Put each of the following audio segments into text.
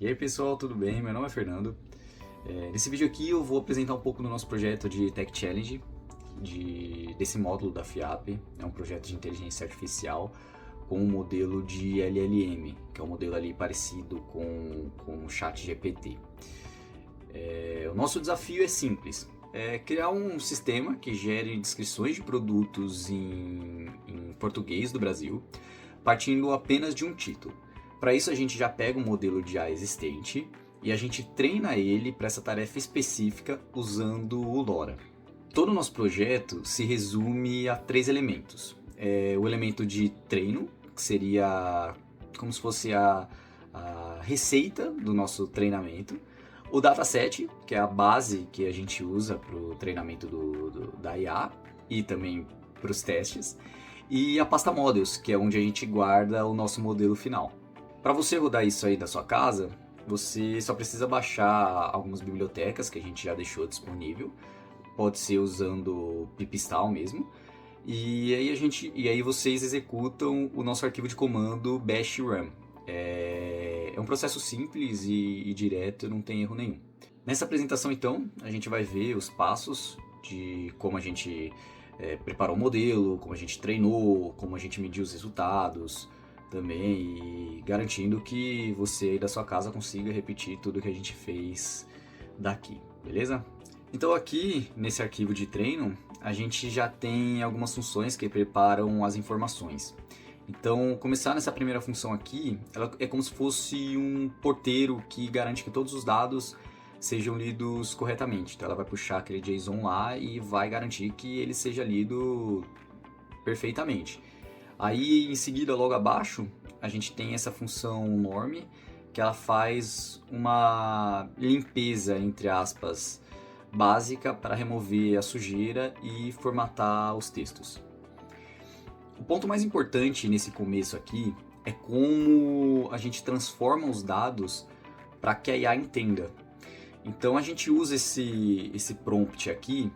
E aí pessoal, tudo bem? Meu nome é Fernando. Nesse vídeo aqui eu vou apresentar um pouco do nosso projeto de Tech Challenge, desse módulo da FIAP. É um projeto de inteligência artificial com um modelo de LLM, que é um modelo ali parecido com o ChatGPT. O nosso desafio é simples, é criar um sistema que gere descrições de produtos em português do Brasil, partindo apenas de um título. Para isso a gente já pega um modelo de IA existente e a gente treina ele para essa tarefa específica usando o LoRa. Todo o nosso projeto se resume a 3 elementos. O elemento de treino, que seria como se fosse a receita do nosso treinamento. O dataset, que é a base que a gente usa para o treinamento da IA e também para os testes. E a pasta models, que é onde a gente guarda o nosso modelo final. Para você rodar isso aí da sua casa, você só precisa baixar algumas bibliotecas que a gente já deixou disponível. Pode ser usando o pipistal mesmo. E aí vocês executam o nosso arquivo de comando bash run. É um processo simples e direto, não tem erro nenhum. Nessa apresentação então, a gente vai ver os passos de como a gente preparou o modelo, como a gente treinou, como a gente mediu os resultados também, e garantindo que você aí da sua casa consiga repetir tudo que a gente fez daqui, beleza? Então aqui nesse arquivo de treino a gente já tem algumas funções que preparam as informações. Então começar nessa primeira função aqui, ela é como se fosse um porteiro que garante que todos os dados sejam lidos corretamente. Então ela vai puxar aquele JSON lá e vai garantir que ele seja lido perfeitamente. Aí em seguida, logo abaixo, a gente tem essa função norm, que ela faz uma limpeza, entre aspas, básica para remover a sujeira e formatar os textos. O ponto mais importante nesse começo aqui é como a gente transforma os dados para que a IA entenda. Então a gente usa esse prompt aqui,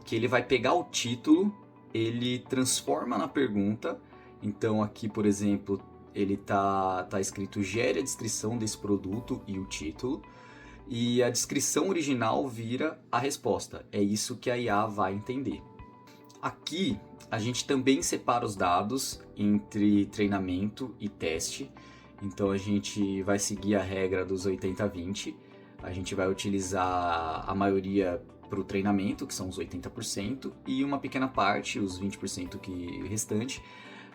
que ele vai pegar o título, ele transforma na pergunta. Então aqui, por exemplo, ele tá escrito gere a descrição desse produto e o título. E a descrição original vira a resposta. É isso que a IA vai entender. Aqui a gente também separa os dados entre treinamento e teste. Então a gente vai seguir a regra dos 80-20. A gente vai utilizar a maioria para o treinamento, que são os 80%, e uma pequena parte, os 20% restante,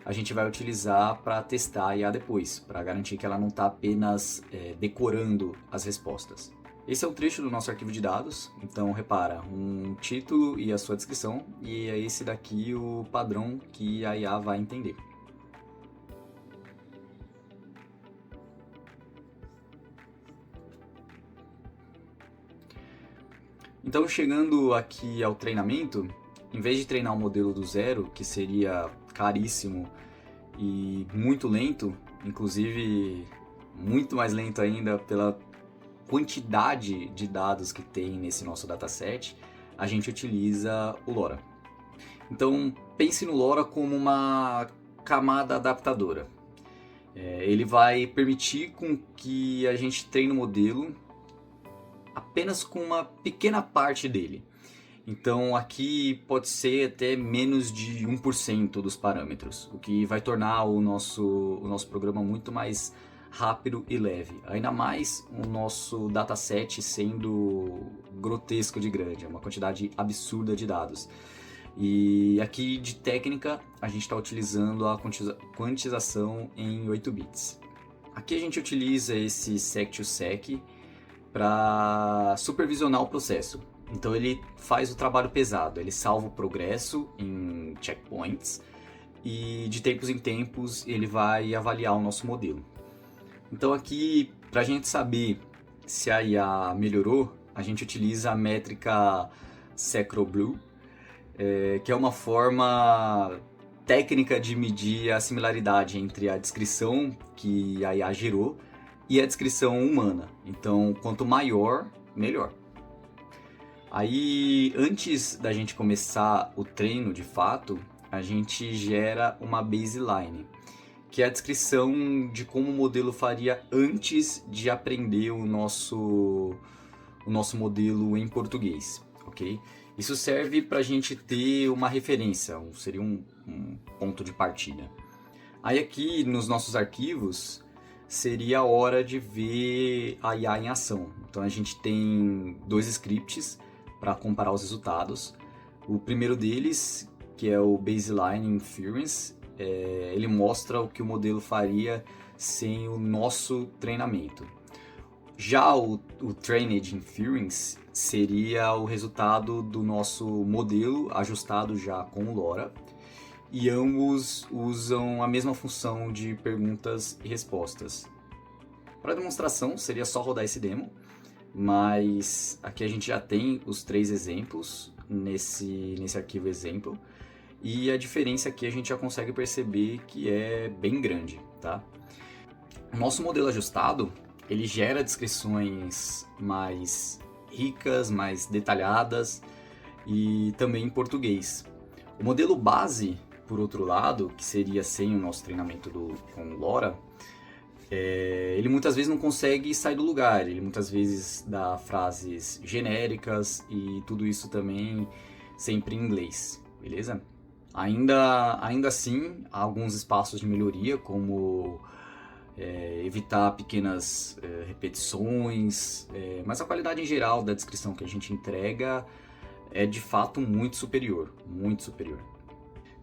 a gente vai utilizar para testar a IA depois, para garantir que ela não está apenas decorando as respostas. Esse é o trecho do nosso arquivo de dados, então repara, um título e a sua descrição, e é esse daqui o padrão que a IA vai entender. Então, chegando aqui ao treinamento, em vez de treinar um modelo do zero, que seria caríssimo e muito lento, inclusive muito mais lento ainda pela quantidade de dados que tem nesse nosso dataset, a gente utiliza o LoRa. Então, pense no LoRa como uma camada adaptadora. Ele vai permitir com que a gente treine o modelo apenas com uma pequena parte dele. Então aqui pode ser até menos de 1% dos parâmetros, o que vai tornar o nosso programa muito mais rápido e leve. Ainda mais o nosso dataset sendo grotesco de grande, é uma quantidade absurda de dados. E aqui de técnica a gente está utilizando a quantização em 8 bits. Aqui a gente utiliza esse sec2sec para supervisionar o processo. Então ele faz o trabalho pesado, ele salva o progresso em checkpoints e de tempos em tempos ele vai avaliar o nosso modelo. Então aqui, para a gente saber se a IA melhorou, a gente utiliza a métrica SecroBlue, que é uma forma técnica de medir a similaridade entre a descrição que a IA gerou e a descrição humana. Então, quanto maior, melhor. Aí, antes da gente começar o treino de fato, a gente gera uma baseline, que é a descrição de como o modelo faria antes de aprender o nosso modelo em português, ok? Isso serve para a gente ter uma referência, seria um ponto de partida. Aí aqui nos nossos arquivos seria a hora de ver a IA em ação. Então a gente tem 2 scripts para comparar os resultados. O primeiro deles, que é o Baseline Inference, ele mostra o que o modelo faria sem o nosso treinamento. Já o Trained Inference seria o resultado do nosso modelo ajustado já com o LoRa, e ambos usam a mesma função de perguntas e respostas. Para demonstração seria só rodar esse demo, mas aqui a gente já tem os 3 exemplos nesse arquivo exemplo, e a diferença aqui a gente já consegue perceber que é bem grande, tá? O nosso modelo ajustado, ele gera descrições mais ricas, mais detalhadas e também em português. O modelo base, por outro lado, que seria sem o nosso treinamento com o LoRa, ele muitas vezes não consegue sair do lugar, ele muitas vezes dá frases genéricas e tudo isso também sempre em inglês, beleza? Ainda assim, há alguns espaços de melhoria, como evitar pequenas repetições, mas a qualidade em geral da descrição que a gente entrega é de fato muito superior, muito superior.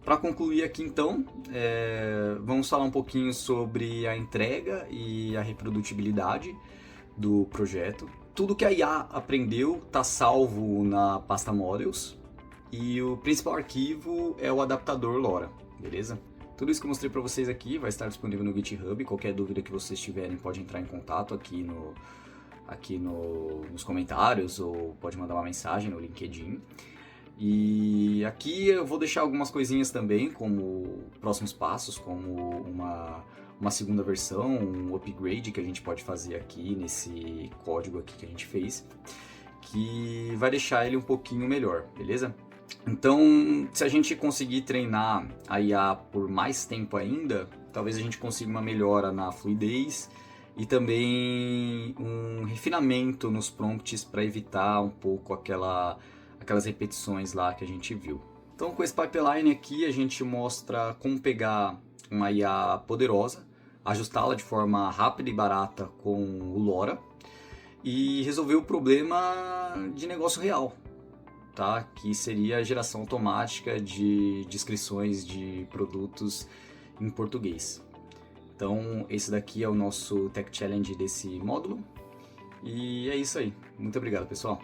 Para concluir aqui então, vamos falar um pouquinho sobre a entrega e a reprodutibilidade do projeto. Tudo que a IA aprendeu está salvo na pasta Models e o principal arquivo é o adaptador LoRa, beleza? Tudo isso que eu mostrei para vocês aqui vai estar disponível no GitHub. Qualquer dúvida que vocês tiverem pode entrar em contato aqui nos comentários ou pode mandar uma mensagem no LinkedIn. E aqui eu vou deixar algumas coisinhas também, como próximos passos, como uma segunda versão, um upgrade que a gente pode fazer aqui nesse código aqui que a gente fez, que vai deixar ele um pouquinho melhor, beleza? Então, se a gente conseguir treinar a IA por mais tempo ainda, talvez a gente consiga uma melhora na fluidez e também um refinamento nos prompts para evitar um pouco aquelas repetições lá que a gente viu. Então, com esse pipeline aqui, a gente mostra como pegar uma IA poderosa, ajustá-la de forma rápida e barata com o LoRa e resolver o problema de negócio real, tá? Que seria a geração automática de descrições de produtos em português. Então, esse daqui é o nosso Tech Challenge desse módulo. E é isso aí. Muito obrigado, pessoal.